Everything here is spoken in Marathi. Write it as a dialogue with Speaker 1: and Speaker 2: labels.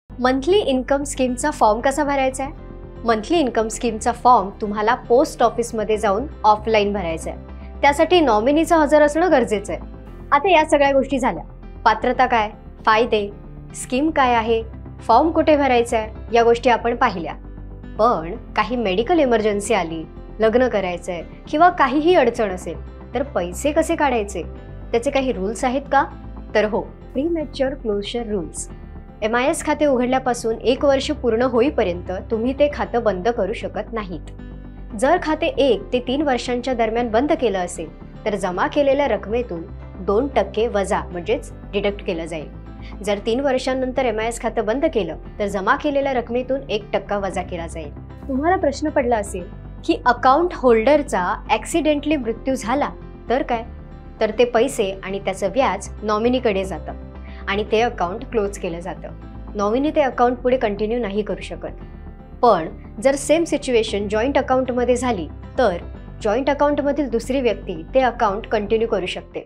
Speaker 1: मंथली इन्कम स्कीमचा फॉर्म कसा भरायचा आहे? मंथली इन्कम स्कीमचा फॉर्म तुम्हाला पोस्ट ऑफिसमध्ये जाऊन ऑफलाईन भरायचा आहे. त्यासाठी नॉमिनीचं हजर असणं गरजेचं आहे. आता या सगळ्या गोष्टी झाल्या. पात्रता काय, फायदे, स्कीम काय आहे, फॉर्म कुठे भरायचा आहे, या गोष्टी आपण पाहिल्या. पण काही मेडिकल इमर्जन्सी आली, लग्न करायचं आहे किंवा काहीही अडचण असेल तर पैसे कसे काढायचे, त्याचे काही रूल्स आहेत का? तर हो, प्रीमॅच्युअर क्लोजर रूल्स. MIS खाते उघडल्यापासून 1 वर्ष पूर्ण होईपर्यंत तुम्ही ते खातं बंद करू शकत नाहीत. जर खाते 1 ते 3 वर्षांच्या दरम्यान बंद केलं असेल तर जमा केलेल्या रकमेतून 2% वजा म्हणजेच डिडक्ट केलं जाईल. जर 3 वर्षांनंतर MIS खातं बंद केलं तर जमा केलेल्या रकमेतून 1% वजा केला जाईल. तुम्हाला प्रश्न पडला असेल की अकाउंट होल्डरचा ॲक्सिडेंटली मृत्यू झाला तर काय? तर ते पैसे आणि त्याचं व्याज नॉमिनीकडे जातं आणि ते अकाउंट क्लोज केलं जातं. नॉमिनी ते अकाउंट पुढे कंटिन्यू नाही करू शकत. पण जर सेम सिच्युएशन जॉईंट अकाउंटमध्ये झाली तर जॉईंट अकाउंटमधील दुसरी व्यक्ती ते अकाउंट कंटिन्यू करू शकते.